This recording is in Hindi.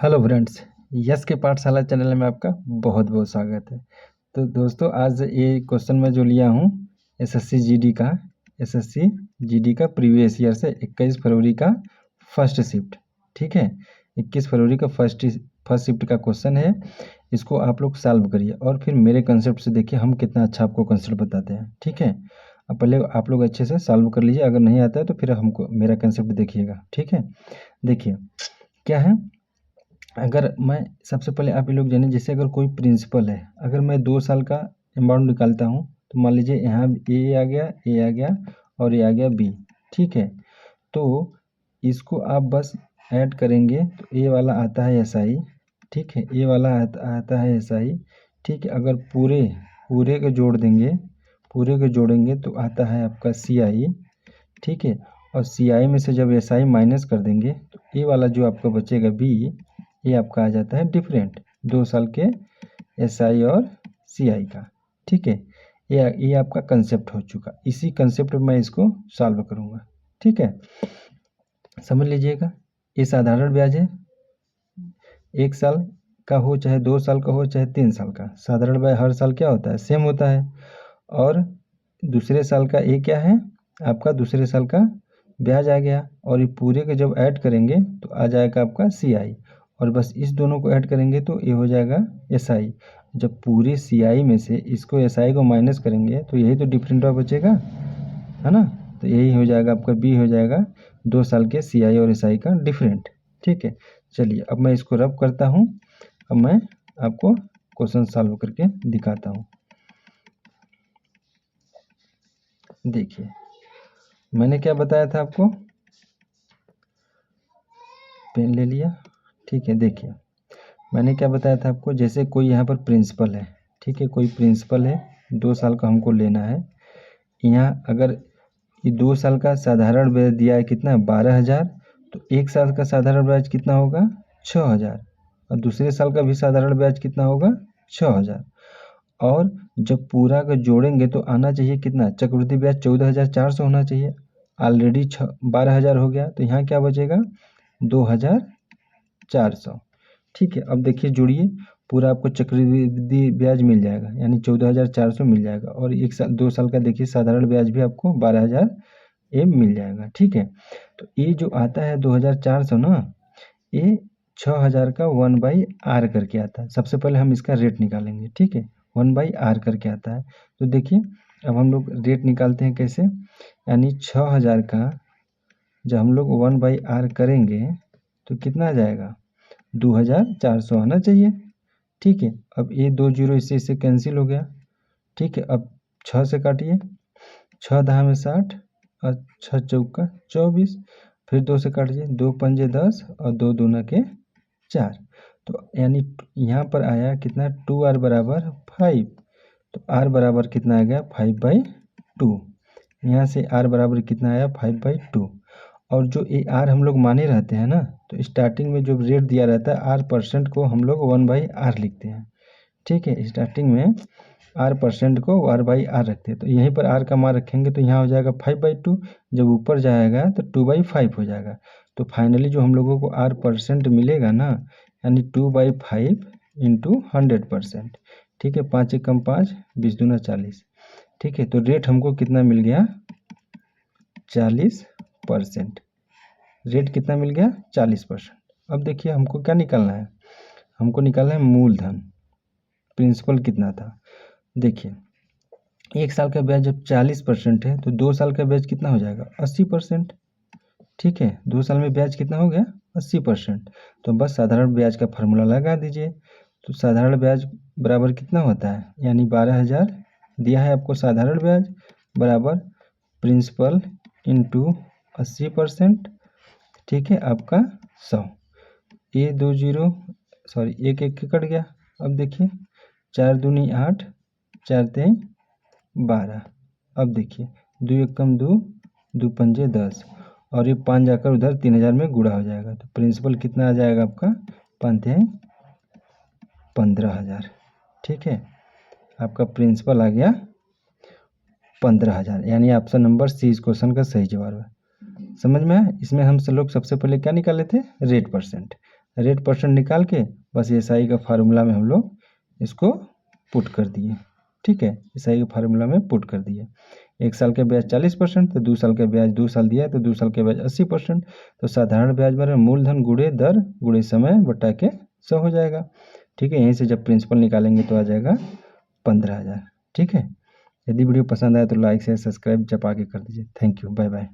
हेलो फ्रेंड्स, यस के पाठशाला चैनल में आपका बहुत बहुत स्वागत है। तो दोस्तों, आज ये क्वेश्चन मैं जो लिया हूँ एसएससी जीडी का प्रीवियस ईयर से 21 फरवरी का फर्स्ट शिफ्ट। ठीक है, 21 फरवरी का फर्स्ट शिफ्ट का क्वेश्चन है। इसको आप लोग सॉल्व करिए और फिर मेरे कंसेप्ट से देखिए हम कितना अच्छा आपको कंसेप्ट बताते हैं। ठीक है, अब पहले आप लोग अच्छे से सॉल्व कर लीजिए, अगर नहीं आता है तो फिर हमको मेरा कंसेप्ट देखिएगा। ठीक है, देखिए क्या है। अगर मैं सबसे पहले आप ये लोग जानिए, जैसे अगर कोई प्रिंसिपल है, अगर मैं 2 साल का अमाउंट निकालता हूँ तो मान लीजिए यहाँ ए आ गया और ये आ गया बी। ठीक है, तो इसको आप बस ऐड करेंगे तो ए वाला आता है एसआई। ठीक है, ए वाला आता है एसआई। ठीक है, अगर पूरे पूरे को जोड़ेंगे तो आता है आपका सीआई। ठीक है, और सीआई में से जब एसआई माइनस कर देंगे तो ए वाला जो आपका बचेगा बी, ये आपका आ जाता है डिफरेंट 2 साल के एसआई और सीआई का। ठीक है, ये आपका कंसेप्ट हो चुका। इसी कंसेप्ट में मैं इसको सॉल्व करूँगा। ठीक है, समझ लीजिएगा। ये साधारण ब्याज है, 1 साल का हो चाहे 2 साल का हो चाहे 3 साल का, साधारण ब्याज हर साल क्या होता है, सेम होता है। और दूसरे साल का ये क्या है, आपका दूसरे साल का ब्याज आ गया, और ये पूरे के जब ऐड करेंगे तो आ जाएगा आपका सीआई, और बस इस दोनों को ऐड करेंगे तो ये हो जाएगा एसआई। जब पूरे सीआई में से इसको एसआई को माइनस करेंगे तो यही तो डिफरेंट बचेगा, है ना। तो यही हो जाएगा आपका बी, हो जाएगा 2 साल के सीआई और एसआई का डिफरेंट। ठीक है, चलिए अब मैं इसको रब करता हूँ। अब मैं आपको क्वेश्चन सॉल्व करके दिखाता हूँ। देखिए मैंने क्या बताया था आपको, पेन ले लिया। ठीक है, देखिए मैंने क्या बताया था आपको, जैसे कोई यहाँ पर प्रिंसिपल है। ठीक है, कोई प्रिंसिपल है, 2 साल का हमको लेना है। यहाँ अगर ये 2 साल का साधारण ब्याज दिया है कितना, 12,000, तो 1 साल का साधारण ब्याज कितना होगा, 6,000, और दूसरे साल का भी साधारण ब्याज कितना होगा, 6,000। और जब पूरा का जोड़ेंगे तो आना चाहिए कितना, चक्रवृद्धि ब्याज 14,400 होना चाहिए। ऑलरेडी 12,000 हो गया, तो यहाँ क्या बचेगा, 2,400। ठीक है, अब देखिए जोड़िए, पूरा आपको चक्रवृद्धि ब्याज मिल जाएगा, यानी 14,400 मिल जाएगा, और 1 साल 2 साल का देखिए साधारण ब्याज भी आपको 12,000 ये मिल जाएगा। ठीक है, तो ये जो आता है 2,400 ना, ये 6,000 का 1/r करके आता है। सबसे पहले हम इसका रेट निकालेंगे। ठीक है, 1/r करके आता है। तो देखिए अब हम लोग रेट निकालते हैं कैसे, यानी 6,000 का जब हम लोग 1/r करेंगे तो कितना आ जाएगा, 2,400 आना चाहिए। ठीक है, अब ये 2 जीरो इससे कैंसिल हो गया। ठीक है, अब 6 से काटिए, 6 दहा में 60 और 6 चौका 24, फिर 2 से काटिए, 2 पंजे 10 और 2 दूना के 4। तो यानी यहाँ पर आया कितना, 2r बराबर 5। तो r बराबर कितना आ गया, 5/2। यहाँ से r बराबर कितना आया, 5/2। और जो ये r हम लोग माने रहते हैं ना, तो स्टार्टिंग में जो रेट दिया रहता है r% को हम लोग 1/r लिखते हैं। ठीक है, स्टार्टिंग में r% को r/r रखते हैं, तो यहीं पर r का मान रखेंगे तो यहाँ हो जाएगा 5/2। जब ऊपर जाएगा तो 2/5 हो जाएगा। तो फाइनली जो हम लोगों को r% मिलेगा ना, यानी 2/5 इंटू 100%। ठीक है, 5 एकम 5, 20 दूना 40। ठीक है, तो रेट हमको कितना मिल गया, 40%। रेट कितना मिल गया, 40%। अब देखिए हमको क्या निकालना है, हमको निकालना है मूलधन, प्रिंसिपल कितना था। देखिए 1 साल का ब्याज जब 40% है तो 2 साल का ब्याज कितना हो जाएगा, 80%। ठीक है, 2 साल में ब्याज कितना हो गया, 80%। तो बस साधारण ब्याज का फार्मूला लगा दीजिए। तो साधारण ब्याज बराबर कितना होता है, यानी 12,000 दिया है आपको साधारण ब्याज, बराबर प्रिंसिपल इंटू 80%। ठीक है, आपका 100। ये 2 जीरो, सॉरी 1 1 कट गया। अब देखिए 4 दूनी 8, 4 तेई 12। अब देखिए 2 एकम 2, 2 पंजे 10, और ये 5 जाकर उधर 3,000 में गुणा हो जाएगा। तो प्रिंसिपल कितना आ जाएगा आपका, 5 तेई 15,000। ठीक है, आपका प्रिंसिपल आ गया 15,000, यानी ऑप्शन नंबर सी इस क्वेश्चन का सही जवाब है। समझ में आया। इसमें हम लोग सबसे पहले क्या निकाले थे, रेट परसेंट। रेट परसेंट निकाल के बस एसआई का फार्मूला में हम लोग इसको पुट कर दिए। ठीक है, एसआई के फार्मूला में पुट कर दिए। 1 साल का ब्याज 40%, तो 2 साल का ब्याज 2 साल दिया है तो 2 साल का ब्याज 80%। तो साधारण ब्याज बराबर मूलधन गुणे दर गुणे समय बटा के 100 हो जाएगा। ठीक है, यहीं से जब प्रिंसिपल निकालेंगे तो आ जाएगा 15,000। ठीक है, यदि वीडियो पसंद आए तो लाइक शेयर सब्सक्राइब चपा के कर दीजिए। Thank you, bye bye.